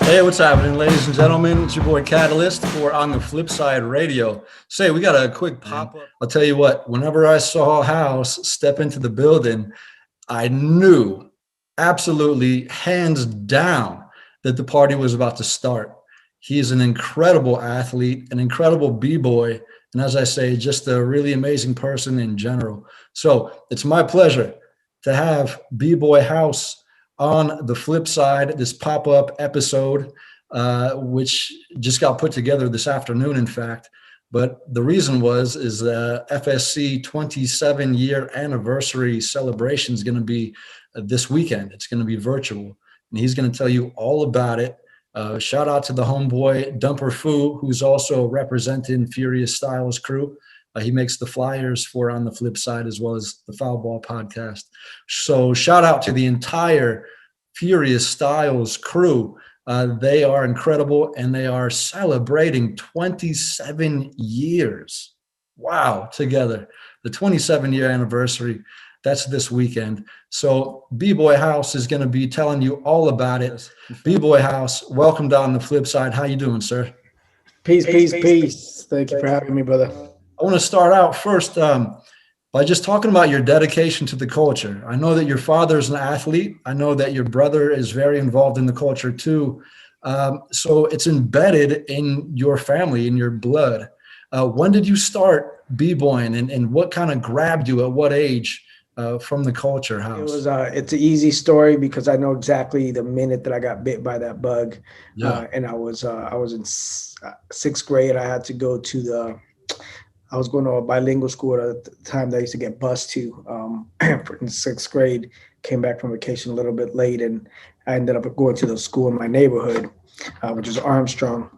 Hey, what's happening, ladies and gentlemen? It's your boy Catalyst for On the Flip Side Radio. Say, we got a quick pop-up. I'll tell you what, whenever I saw House step into the building, I knew absolutely, hands down, that the party was about to start. He's an incredible athlete, an incredible b-boy, and as I say, just a really amazing person in general. So it's my pleasure to have B-Boy House on the flip side, this pop-up episode, which just got put together this afternoon, in fact. But the reason is the FSC 27-year anniversary celebration is going to be this weekend. It's going to be virtual, and he's going to tell you all about it. Shout out to the homeboy Dumper Fu, who's also representing Furious Styles crew. He makes the flyers for On the Flip Side as well as the Foul Ball podcast. So shout out to the entire Furious Styles crew. They are incredible, and they are celebrating 27 years. Wow, together. The 27-year anniversary, that's this weekend. So B-Boy House is going to be telling you all about it. B-Boy House, welcome to On the Flip Side. How you doing, sir? Peace. Thank you for having me, brother. I want to start out first by just talking about your dedication to the culture. I know that your father is an athlete. I know that your brother is very involved in the culture too. So it's embedded in your family, in your blood. When did you start b-boying, and what kind of grabbed you at what age from the culture, House? It's an easy story because I know exactly the minute that I got bit by that bug. Yeah. And I was in sixth grade. I was going to a bilingual school at the time that I used to get bused to in sixth grade. Came back from vacation a little bit late, and I ended up going to the school in my neighborhood, which is Armstrong,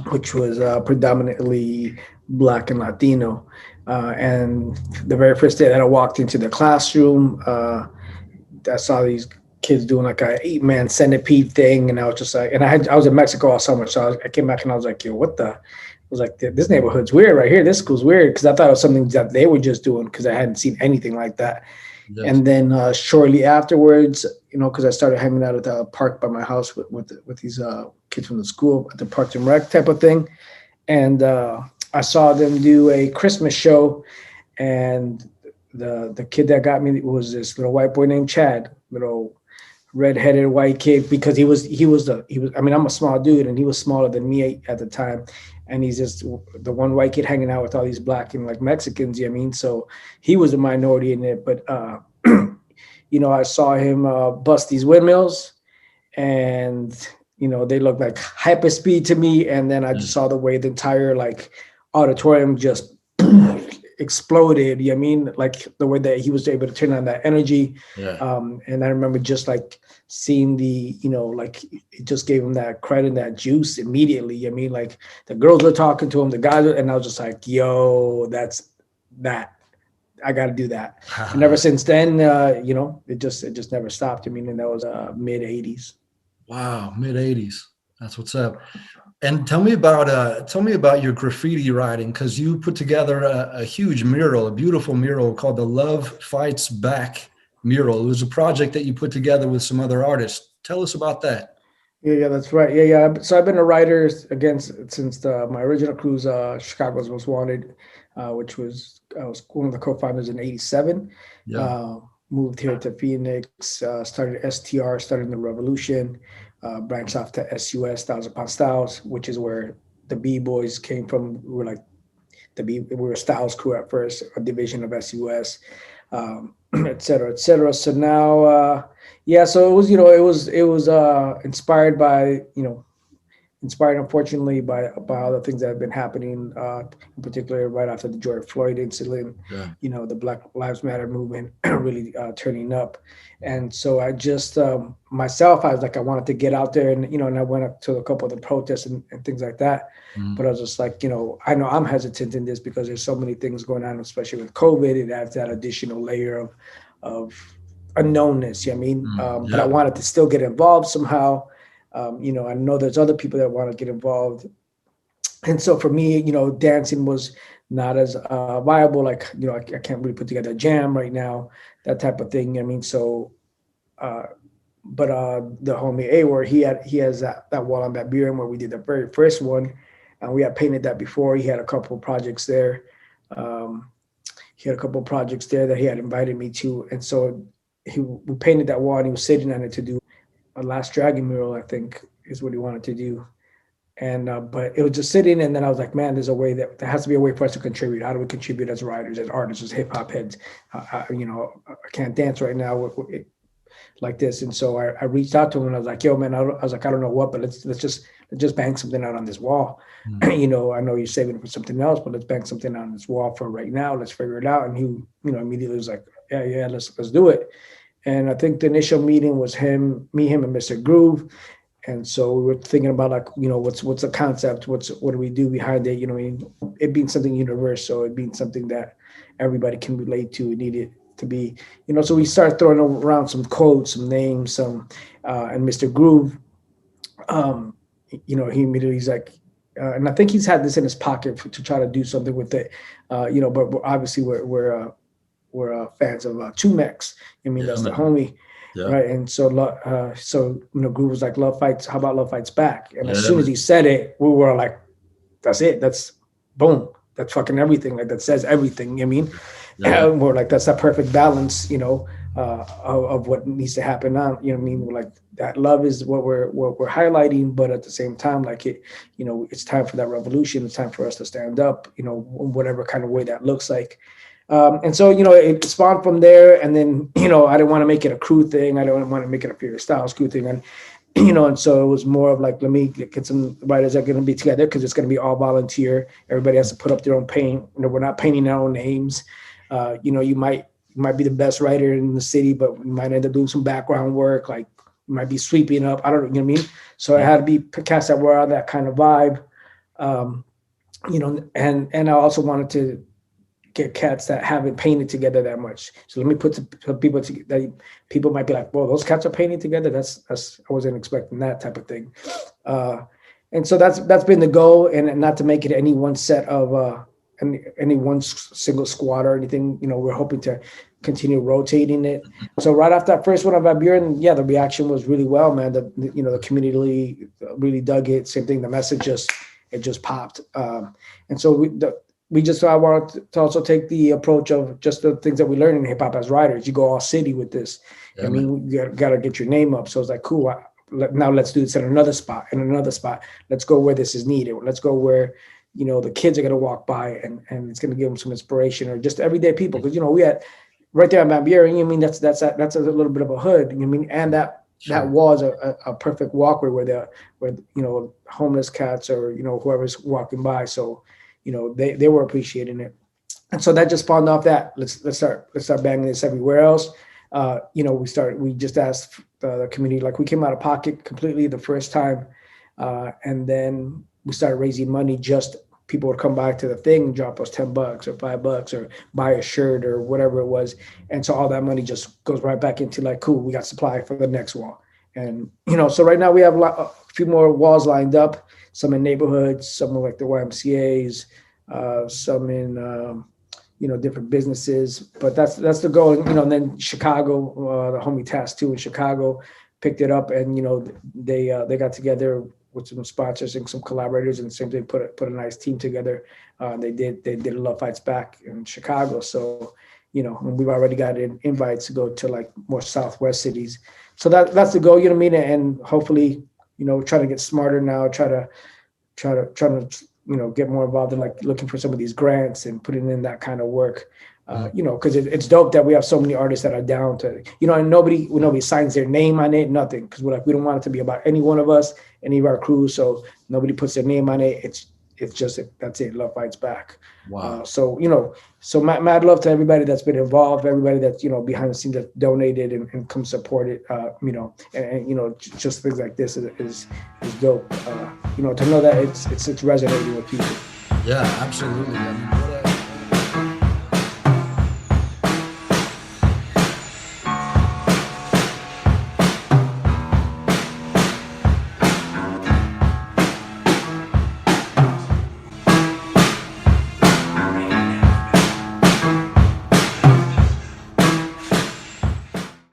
which was predominantly Black and Latino. And the very first day that I walked into the classroom, I saw these kids doing like a 8-man centipede thing, and I was just like, and I was in Mexico all summer, so I came back and I was like, yo, what the? I was like, this neighborhood's weird right here. This school's weird, because I thought it was something that they were just doing, because I hadn't seen anything like that. Yes. And then shortly afterwards, because I started hanging out at the park by my house with these kids from the school at the Parks and Rec type of thing, and I saw them do a Christmas show, and the kid that got me was this little white boy named Chad, little redheaded white kid, because he was I mean, I'm a small dude, and he was smaller than me at the time. And he's just the one white kid hanging out with all these Black and like Mexicans, you know what I mean? So he was a minority in it. But, I saw him bust these windmills, and, they looked like hyperspeed to me. And then I just saw the way the entire like auditorium just exploded, you know what I mean? Like the way that he was able to turn on that energy. Yeah. And I remember just like seeing the, like it just gave him that credit, that juice immediately. You know what I mean? Like the girls were talking to him, the guys, and I was just like, yo, that's that. I got to do that. And ever since then, it just never stopped. I mean, and that was mid 80s. Wow. Mid 80s. That's what's up. And tell me about your graffiti writing, because you put together a huge mural, a beautiful mural called the Love Fights Back mural. It was a project that you put together with some other artists. Tell us about that. Yeah, that's right. Yeah. So I've been a writer since my original cruise, Chicago's Most Wanted, which was I was one of the co-founders in '87. Yeah. Moved here to Phoenix, started STR, started the Revolution. Branched off to SUS, Styles Upon Styles, which is where the B-Boys came from. We were a Styles crew at first, a division of SUS, et cetera, et cetera. So now, so it was inspired by, inspired, unfortunately, by all the things that have been happening, in particular right after the George Floyd incident. Yeah. The Black Lives Matter movement really turning up. And so I just, myself, I was like, I wanted to get out there, and, and I went up to a couple of the protests and things like that. But I was just like, I know I'm hesitant in this because there's so many things going on, especially with COVID. It adds that additional layer of unknownness, you know what I mean? But I wanted to still get involved somehow. I know there's other people that want to get involved. And so for me, dancing was not as viable. Like, I can't really put together a jam right now, that type of thing. I mean, so the homie A, where he has that wall on Van Buren where we did the very first one, and we had painted that before. He had a couple of projects there. He had a couple of projects there that he had invited me to, and so we painted that wall, and he was sitting on it to do a Last Dragon mural, I think is what he wanted to do. And but it was just sitting, and then I was like, man, there's a way that there has to be a way for us to contribute. How do we contribute as writers, as artists, as hip hop heads? I can't dance right now like this, and so I reached out to him, and I was like, yo, man, I was like, I don't know what, but let's just bang something out on this wall. Mm-hmm. I know you're saving it for something else, but let's bang something on this wall for right now. Let's figure it out. And he, immediately was like, yeah, let's do it. And I think the initial meeting was me, him, and Mr. Groove. And so we were thinking about like, what's the concept? What do we do behind it? It being something universal, it being something that everybody can relate to. It needed to be, so we started throwing around some codes, some names, and Mr. Groove, he immediately, he's like, and I think he's had this in his pocket to try to do something with it, but obviously we're fans of Tumex. That's the homie. Yeah. Right. And so Groove was like, love fights. How about love fights back? And as soon as he said it, we were like, that's it. That's boom. That's fucking everything. Like that says everything. And we're like, that's that perfect balance, of what needs to happen now. We're like, that love is what we're highlighting, but at the same time, like it's time for that revolution. It's time for us to stand up, whatever kind of way that looks like. And so, it spawned from there. And then, I didn't want to make it a crew thing. I don't want to make it a Furious Styles crew thing. And, and so it was more of like, let me get some writers that are going to be together, because it's going to be all volunteer. Everybody has to put up their own paint. We're not painting our own names. You might be the best writer in the city, but you might end up doing some background work. Like you might be sweeping up. I don't know, you know what I mean? So it had to be cast that were on that kind of vibe. And I also wanted to get cats that haven't painted together that much. So let me put some people that people might be like, "Whoa, those cats are painting together." That's I wasn't expecting that type of thing. And so that's been the goal, and not to make it any one set of any one single squad or anything. We're hoping to continue rotating it. So right after that first one of Van Buren, the reaction was really well, man. The community really dug it. Same thing. The message just popped. And so I wanted to also take the approach of just the things that we learn in hip hop as writers. You go all city with this. Yeah, you got to get your name up. So it's like, cool. Now let's do this at another spot, Let's go where this is needed. Let's go where, the kids are going to walk by and it's going to give them some inspiration, or just everyday people. Because, we had right there at Van Buren, that's a little bit of a hood. And that wall is a perfect walkway where homeless cats or, whoever's walking by. So, they were appreciating it. And so that just spawned off that. Let's start banging this everywhere else. We just asked the community, like we came out of pocket completely the first time. And then we started raising money. Just people would come by to the thing, drop us $10 or $5 or buy a shirt or whatever it was. And so all that money just goes right back into like, cool, we got supply for the next wall. And, so right now we have a few more walls lined up, some in neighborhoods, some in like the YMCAs, some in, different businesses, but that's the goal. And then Chicago, the homie Task 2 in Chicago picked it up, and, they got together with some sponsors and some collaborators, and same thing, put a nice team together. They did a Love Fights Back in Chicago. So, we've already got invites to go to like more Southwest cities. So that's the goal, and hopefully, try to get smarter now, try to get more involved in like looking for some of these grants and putting in that kind of work, because it's dope that we have so many artists that are down to, and nobody signs their name on it, nothing, because we don't want it to be about any one of us, any of our crews, so nobody puts their name on it. It's just that's it. Love Fights Back. Wow. So mad love to everybody that's been involved, everybody that's behind the scenes that donated and come support it. And just things like this is dope. To know that it's resonating with people. Yeah, absolutely.